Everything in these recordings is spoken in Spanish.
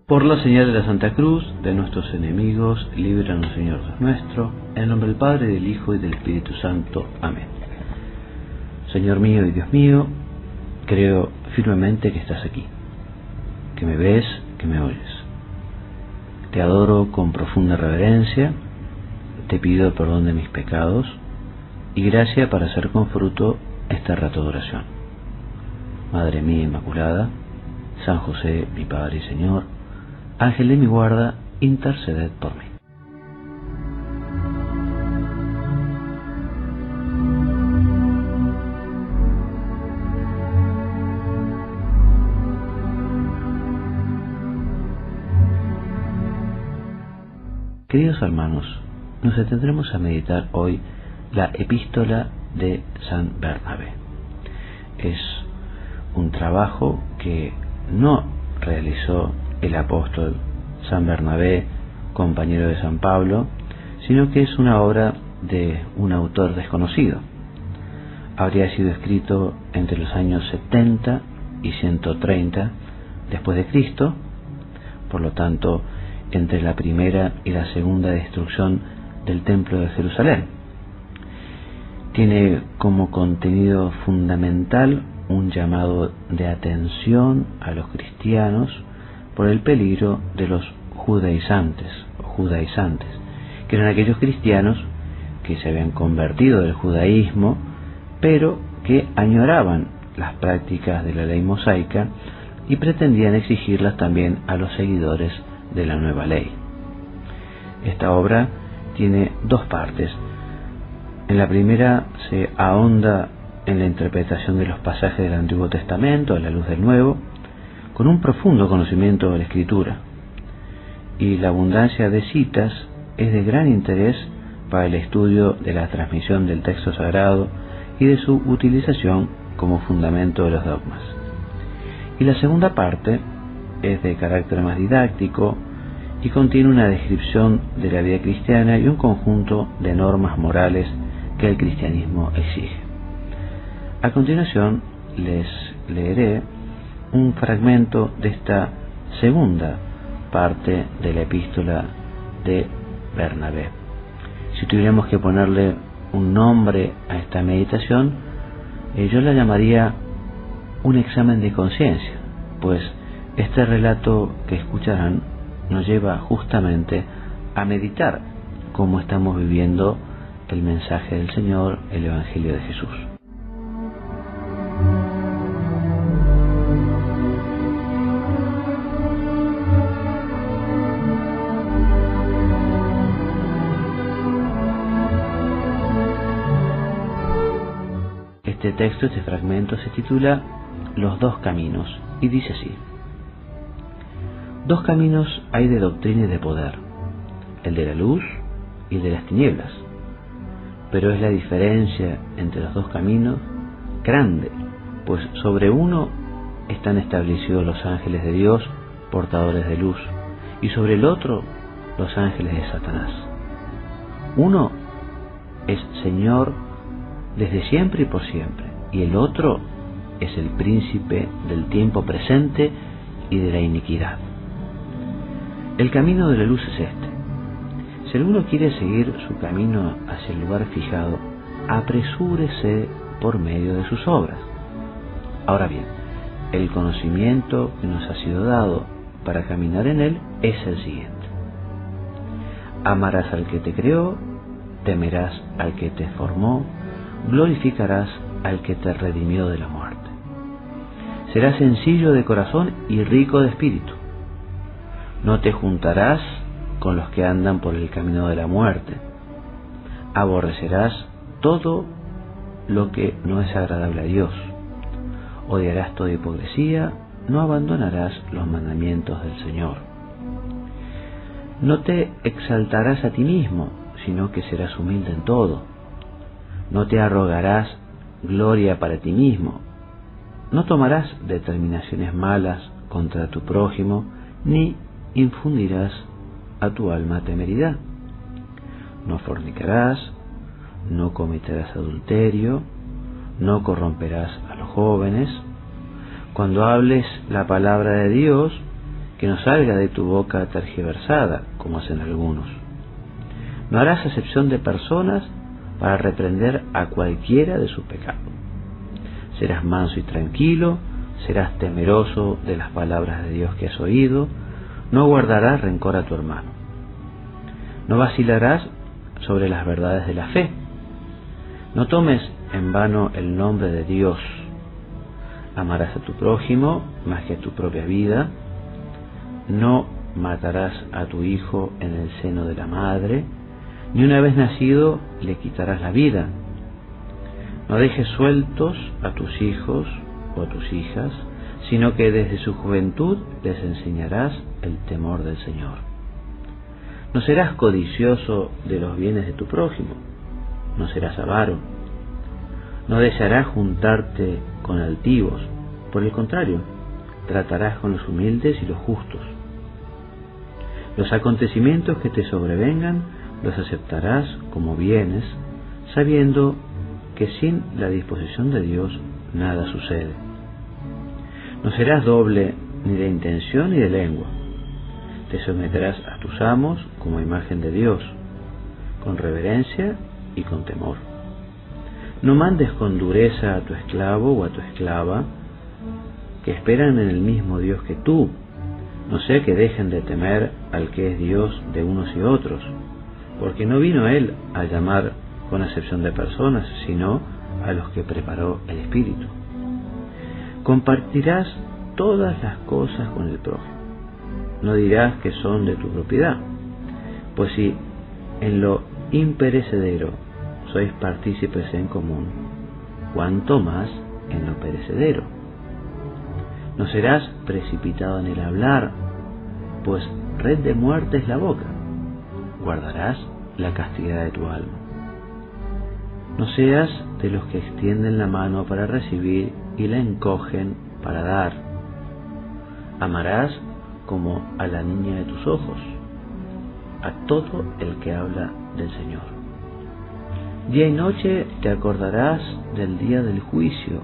Por la señal de la Santa Cruz, de nuestros enemigos, líbranos, Señor Dios nuestro, en el nombre del Padre, del Hijo y del Espíritu Santo. Amén. Señor mío y Dios mío, creo firmemente que estás aquí, que me ves, que me oyes. Te adoro con profunda reverencia, te pido perdón de mis pecados y gracia para hacer con fruto este rato de oración. Madre mía Inmaculada, San José, mi Padre y Señor, Ángel de mi guarda, interceded por mí. Queridos hermanos, nos detendremos a meditar hoy la epístola de San Bernabé. Es un trabajo que no realizó el apóstol San Bernabé, compañero de San Pablo, sino que es una obra de un autor desconocido. Habría sido escrito entre los años 70 y 130 después de Cristo, por lo tanto, entre la primera y la segunda destrucción del Templo de Jerusalén. Tiene como contenido fundamental un llamado de atención a los cristianos por el peligro de los judaizantes, que eran aquellos cristianos que se habían convertido del judaísmo, pero que añoraban las prácticas de la ley mosaica y pretendían exigirlas también a los seguidores de la nueva ley. Esta obra tiene dos partes. En la primera se ahonda en la interpretación de los pasajes del Antiguo Testamento a la luz del Nuevo, con un profundo conocimiento de la Escritura, y la abundancia de citas es de gran interés para el estudio de la transmisión del texto sagrado y de su utilización como fundamento de los dogmas. Y la segunda parte es de carácter más didáctico y contiene una descripción de la vida cristiana y un conjunto de normas morales que el cristianismo exige. A continuación les leeré un fragmento de esta segunda parte de la epístola de Bernabé. Si tuviéramos que ponerle un nombre a esta meditación, yo la llamaría un examen de conciencia, pues este relato que escucharán nos lleva justamente a meditar cómo estamos viviendo el mensaje del Señor, el Evangelio de Jesús. Este texto, este fragmento se titula Los dos caminos y dice así: dos caminos hay de doctrina y de poder, el de la luz y el de las tinieblas, pero es la diferencia entre los dos caminos grande, pues sobre uno están establecidos los ángeles de Dios, portadores de luz, y sobre el otro los ángeles de Satanás. Uno es Señor desde siempre y por siempre, y el otro es el príncipe del tiempo presente y de la iniquidad. El camino de la luz es este. Si alguno quiere seguir su camino hacia el lugar fijado, apresúrese por medio de sus obras. Ahora bien, el conocimiento que nos ha sido dado para caminar en él es el siguiente: amarás al que te creó, temerás al que te formó, glorificarás al que te redimió de la muerte. Serás sencillo de corazón y rico de espíritu. No te juntarás con los que andan por el camino de la muerte. Aborrecerás todo lo que no es agradable a Dios. Odiarás toda hipocresía, no abandonarás los mandamientos del Señor. No te exaltarás a ti mismo, sino que serás humilde en todo. No te arrogarás gloria para ti mismo. No tomarás determinaciones malas contra tu prójimo, ni infundirás a tu alma temeridad. No fornicarás, no cometerás adulterio, no corromperás a los jóvenes. Cuando hables la palabra de Dios, que no salga de tu boca tergiversada, como hacen algunos. No harás acepción de personas para reprender a cualquiera de su pecado. Serás manso y tranquilo, serás temeroso de las palabras de Dios que has oído, no guardarás rencor a tu hermano. No vacilarás sobre las verdades de la fe. No tomes en vano el nombre de Dios. Amarás a tu prójimo más que a tu propia vida. No matarás a tu hijo en el seno de la madre, ni una vez nacido le quitarás la vida. No dejes sueltos a tus hijos o a tus hijas, sino que desde su juventud les enseñarás el temor del Señor. No serás codicioso de los bienes de tu prójimo, no serás avaro. No desearás juntarte con altivos, por el contrario, tratarás con los humildes y los justos. Los acontecimientos que te sobrevengan los aceptarás como bienes, sabiendo que sin la disposición de Dios nada sucede. No serás doble ni de intención ni de lengua. Te someterás a tus amos como imagen de Dios, con reverencia y con temor. No mandes con dureza a tu esclavo o a tu esclava, que esperan en el mismo Dios que tú, no sea que dejen de temer al que es Dios de unos y otros, porque no vino Él a llamar con acepción de personas, sino a los que preparó el Espíritu. Compartirás todas las cosas con el prójimo. No dirás que son de tu propiedad, pues si en lo imperecedero sois partícipes en común, cuanto más en lo perecedero. No serás precipitado en el hablar, pues red de muerte es la boca. Guardarás la castidad de tu alma. No seas de los que extienden la mano para recibir y la encogen para dar. Amarás como a la niña de tus ojos, a todo el que habla del Señor. Día y noche te acordarás del día del juicio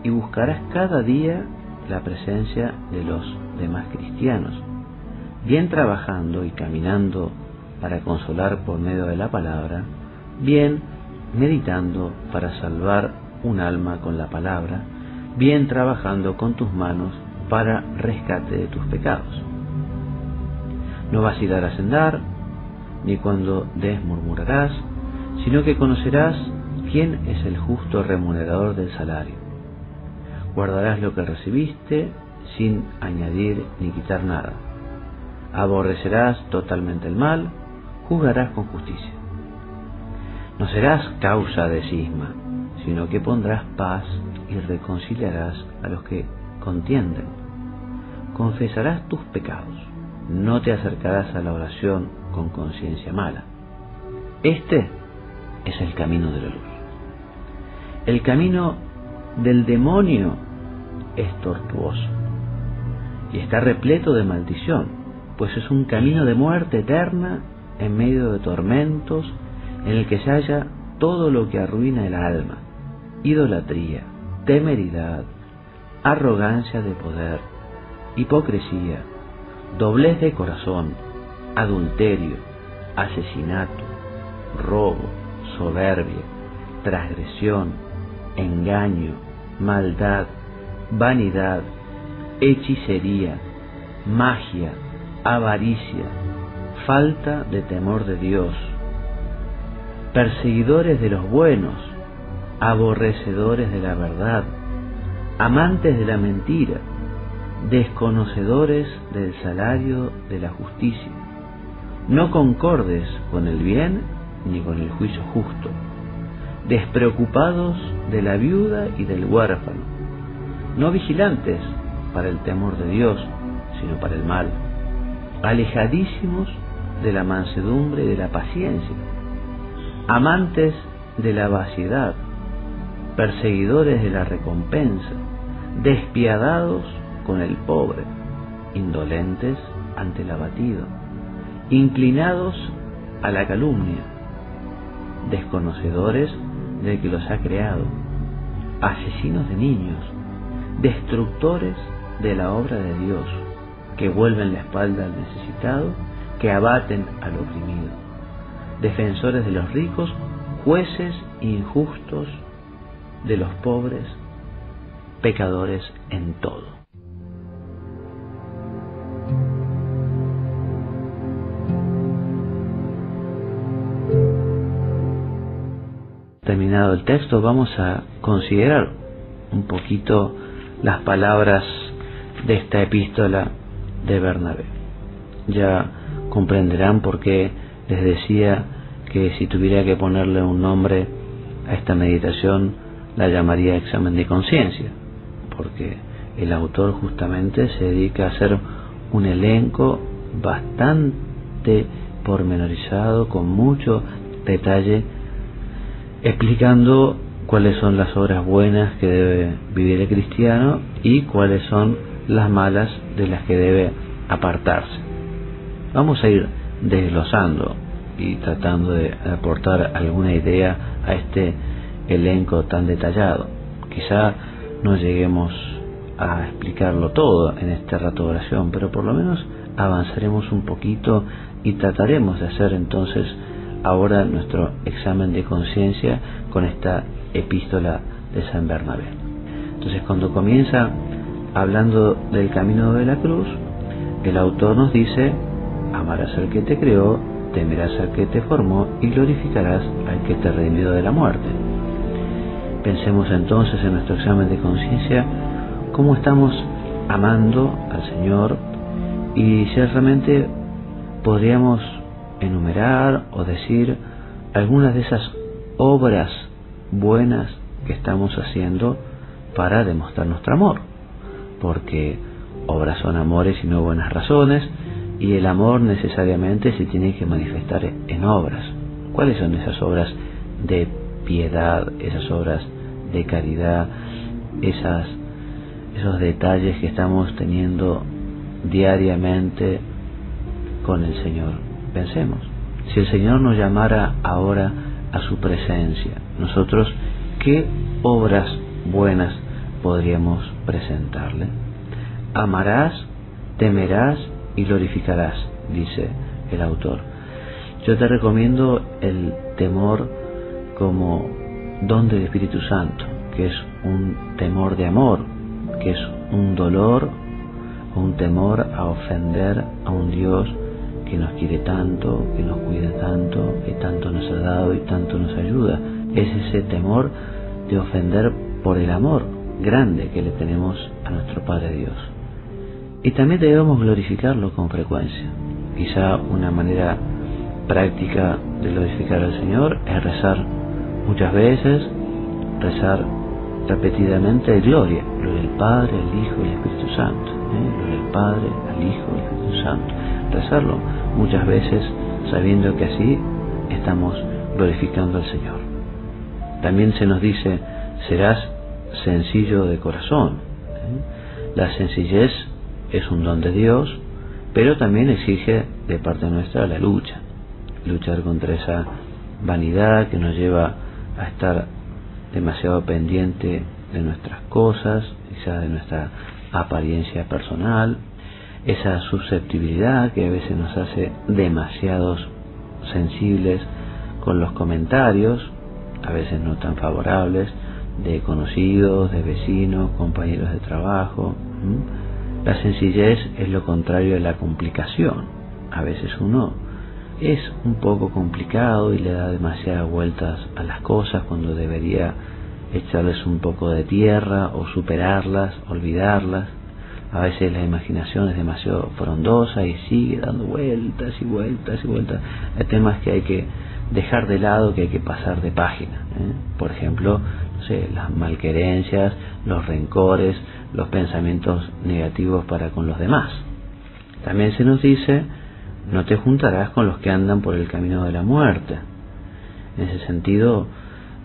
y buscarás cada día la presencia de los demás cristianos, bien trabajando y caminando para consolar por medio de la palabra, bien meditando para salvar un alma con la palabra, bien trabajando con tus manos para rescate de tus pecados. No vacilarás en dar, ni cuando des murmurarás, sino que conocerás quién es el justo remunerador del salario. Guardarás lo que recibiste sin añadir ni quitar nada. Aborrecerás totalmente el mal, juzgarás con justicia. No serás causa de cisma, sino que pondrás paz y reconciliarás a los que contienden. Confesarás tus pecados, no te acercarás a la oración con conciencia mala. Este es el camino de la luz. El camino del demonio es tortuoso y está repleto de maldición, pues es un camino de muerte eterna en medio de tormentos, en el que se halla todo lo que arruina el alma: idolatría, temeridad, arrogancia de poder, hipocresía, doblez de corazón, adulterio, asesinato, robo, soberbia, transgresión, engaño, maldad, vanidad, hechicería, magia, avaricia, falta de temor de Dios, perseguidores de los buenos, aborrecedores de la verdad, amantes de la mentira, desconocedores del salario de la justicia, no concordes con el bien ni con el juicio justo, despreocupados de la viuda y del huérfano, no vigilantes para el temor de Dios, sino para el mal, alejadísimos de la mansedumbre y de la paciencia, amantes de la vaciedad, perseguidores de la recompensa, despiadados con el pobre, indolentes ante el abatido, inclinados a la calumnia, desconocedores del que los ha creado, asesinos de niños, destructores de la obra de Dios, que vuelven la espalda al necesitado, que abaten al oprimido, defensores de los ricos, jueces injustos de los pobres, pecadores en todo. Terminado el texto, vamos a considerar un poquito las palabras de esta epístola de Bernabé. Ya comprenderán por qué les decía que si tuviera que ponerle un nombre a esta meditación, la llamaría examen de conciencia, porque el autor justamente se dedica a hacer un elenco bastante pormenorizado, con mucho detalle, explicando cuáles son las obras buenas que debe vivir el cristiano y cuáles son las malas de las que debe apartarse. Vamos a ir desglosando y tratando de aportar alguna idea a este elenco tan detallado. Quizá no lleguemos a explicarlo todo en este rato de oración, pero por lo menos avanzaremos un poquito y trataremos de hacer entonces ahora nuestro examen de conciencia con esta epístola de San Bernabé. Entonces, cuando comienza hablando del camino de la cruz, el autor nos dice: amarás al que te creó, temerás al que te formó y glorificarás al que te redimió de la muerte. Pensemos entonces en nuestro examen de conciencia cómo estamos amando al Señor y si realmente podríamos enumerar o decir algunas de esas obras buenas que estamos haciendo para demostrar nuestro amor, porque obras son amores y no buenas razones, y el amor necesariamente se tiene que manifestar en obras. ¿Cuáles son esas obras de piedad, esas obras de caridad, esos detalles que estamos teniendo diariamente con el Señor? Pensemos, si el Señor nos llamara ahora a su presencia, nosotros, ¿qué obras buenas podríamos presentarle? Amarás, temerás y glorificarás, dice el autor. Yo te recomiendo el temor como don del Espíritu Santo, que es un temor de amor, que es un dolor o un temor a ofender a un Dios que nos quiere tanto, que nos cuida tanto, que tanto nos ha dado y tanto nos ayuda. Es ese temor de ofender por el amor grande que le tenemos a nuestro Padre Dios. Y también debemos glorificarlo con frecuencia. Quizá una manera práctica de glorificar al Señor es rezar muchas veces, rezar repetidamente de gloria al Padre, al Hijo y al Espíritu Santo. Gloria al Padre, al Hijo y al Espíritu Santo. Rezarlo muchas veces sabiendo que así estamos glorificando al Señor. También se nos dice: serás sencillo de corazón. La sencillez es un don de Dios, pero también exige de parte nuestra la luchar contra esa vanidad que nos lleva a estar demasiado pendiente de nuestras cosas, quizá de nuestra apariencia personal, esa susceptibilidad que a veces nos hace demasiados sensibles con los comentarios, a veces no tan favorables, de conocidos, de vecinos, compañeros de trabajo. La sencillez es lo contrario de la complicación. A veces uno es un poco complicado y le da demasiadas vueltas a las cosas cuando debería echarles un poco de tierra o superarlas, olvidarlas. A veces la imaginación es demasiado frondosa y sigue dando vueltas y vueltas y vueltas. Hay temas que hay que dejar de lado, que hay que pasar de página. Por ejemplo, no sé, las malquerencias, los rencores, los pensamientos negativos para con los demás. También se nos dice: no te juntarás con los que andan por el camino de la muerte. En ese sentido,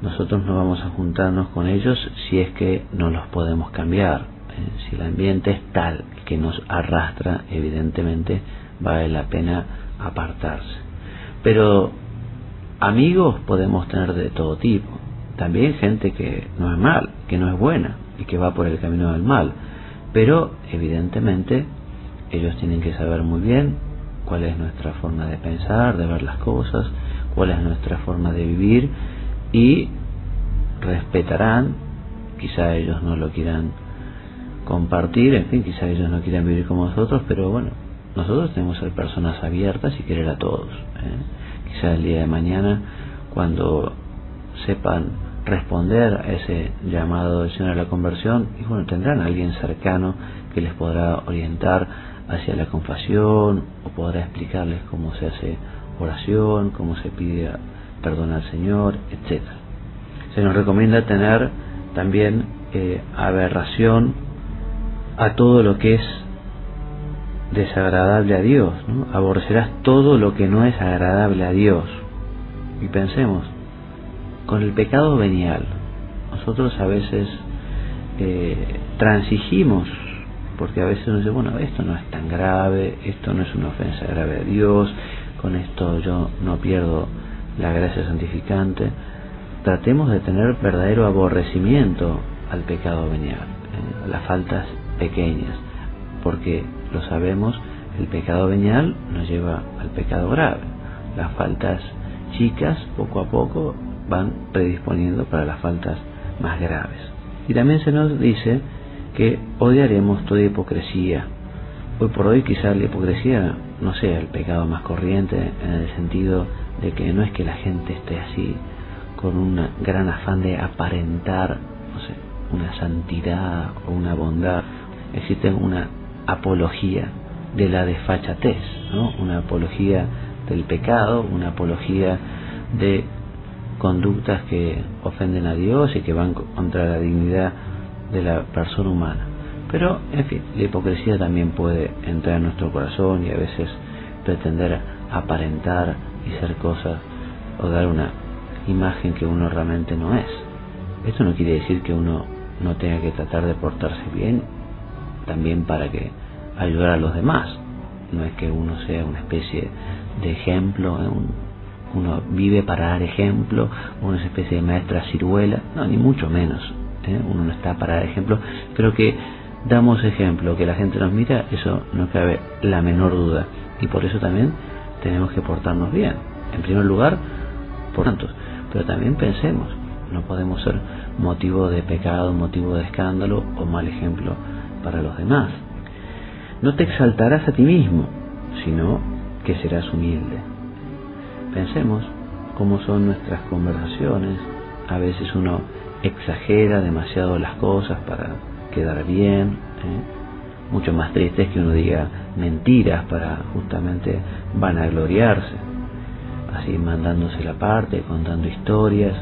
nosotros no vamos a juntarnos con ellos si es que no los podemos cambiar. Si el ambiente es tal que nos arrastra, evidentemente vale la pena apartarse. Pero amigos podemos tener de todo tipo. También gente que no es mal, que no es buena y que va por el camino del mal. Pero evidentemente ellos tienen que saber muy bien cuál es nuestra forma de pensar, de ver las cosas, cuál es nuestra forma de vivir, y respetarán. Quizá ellos no lo quieran compartir, en fin, quizá ellos no quieran vivir como nosotros, pero bueno, nosotros tenemos que ser personas abiertas y querer a todos, Quizá el día de mañana, cuando sepan responder a ese llamado del Señor a la conversión, y bueno, tendrán a alguien cercano que les podrá orientar hacia la confesión, o podrá explicarles cómo se hace oración, cómo se pide perdón al Señor, etc. Se nos recomienda tener también aberración a todo lo que es desagradable a Dios, ¿no? Aborrecerás todo lo que no es agradable a Dios. Y pensemos, con el pecado venial, nosotros a veces transigimos, porque a veces uno dice, bueno, esto no es tan grave, esto no es una ofensa grave a Dios, con esto yo no pierdo la gracia santificante. Tratemos de tener verdadero aborrecimiento al pecado venial, a las faltas pequeñas, porque lo sabemos, el pecado venial nos lleva al pecado grave. Las faltas chicas poco a poco van predisponiendo para las faltas más graves. Y también se nos dice que odiaremos toda hipocresía. Hoy por hoy quizás la hipocresía no sea el pecado más corriente, en el sentido de que no es que la gente esté así con un gran afán de aparentar, no sé, una santidad o una bondad. Existe una apología de la desfachatez, ¿no? Una apología del pecado, una apología de conductas que ofenden a Dios y que van contra la dignidad de la persona humana. Pero, en fin, la hipocresía también puede entrar en nuestro corazón y a veces pretender aparentar y ser cosas o dar una imagen que uno realmente no es. Esto no quiere decir que uno no tenga que tratar de portarse bien también para que ayudar a los demás. No es que uno sea una especie de ejemplo, uno vive para dar ejemplo, una especie de maestra ciruela, no, ni mucho menos, uno no está para dar ejemplo, pero que damos ejemplo, que la gente nos mira, eso no cabe la menor duda, y por eso también tenemos que portarnos bien, en primer lugar por tantos, pero también pensemos, no podemos ser motivo de pecado, motivo de escándalo o mal ejemplo para los demás. No te exaltarás a ti mismo, sino que serás humilde. Pensemos cómo son nuestras conversaciones. A veces uno exagera demasiado las cosas para quedar bien, Mucho más triste es que uno diga mentiras para justamente vanagloriarse, así mandándose la parte, contando historias.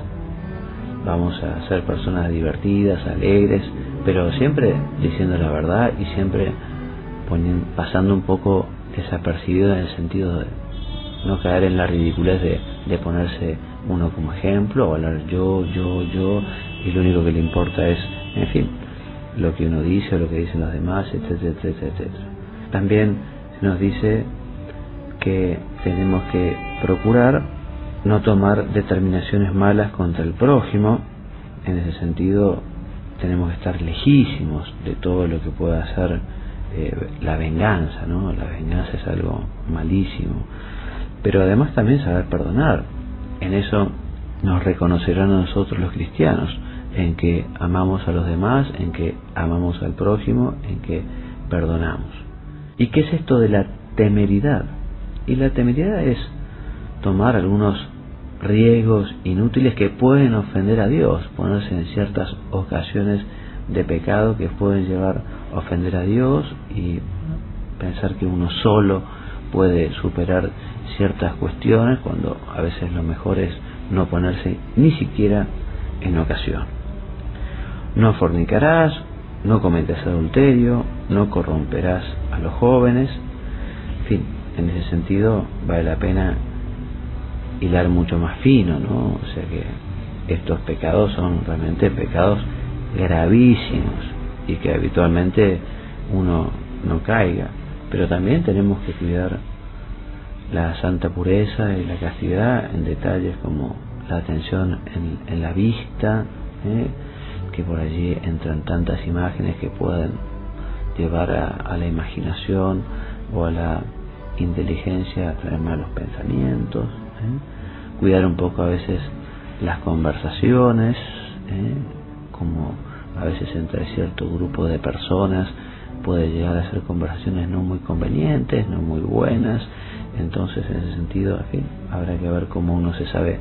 Vamos a ser personas divertidas, alegres, pero siempre diciendo la verdad y siempre pasando un poco desapercibido, en el sentido de no caer en la ridiculez de ponerse uno como ejemplo o hablar yo, y lo único que le importa es, en fin, lo que uno dice o lo que dicen los demás, etcétera, etcétera, etcétera. También se nos dice que tenemos que procurar no tomar determinaciones malas contra el prójimo. En ese sentido tenemos que estar lejísimos de todo lo que pueda ser la venganza, ¿no? La venganza es algo malísimo, pero además también saber perdonar. En eso nos reconocerán a nosotros los cristianos, en que amamos a los demás, en que amamos al prójimo, en que perdonamos. ¿Y qué es esto de la temeridad? Y la temeridad es tomar algunos riesgos inútiles que pueden ofender a Dios, ponerse en ciertas ocasiones de pecado que pueden llevar a ofender a Dios y pensar que uno solo puede superar ciertas cuestiones, cuando a veces lo mejor es no ponerse ni siquiera en ocasión. No fornicarás, no cometerás adulterio, no corromperás a los jóvenes. En fin, en ese sentido vale la pena hilar mucho más fino, ¿no? O sea que estos pecados son realmente pecados gravísimos y que habitualmente uno no caiga, pero también tenemos que cuidar la santa pureza y la castidad en detalles como la atención en la vista, que por allí entran tantas imágenes que pueden llevar a la imaginación o a la inteligencia a traer malos pensamientos, cuidar un poco a veces las conversaciones, como a veces entre cierto grupo de personas puede llegar a ser conversaciones no muy convenientes, no muy buenas. Entonces, en ese sentido, habrá que ver cómo uno se sabe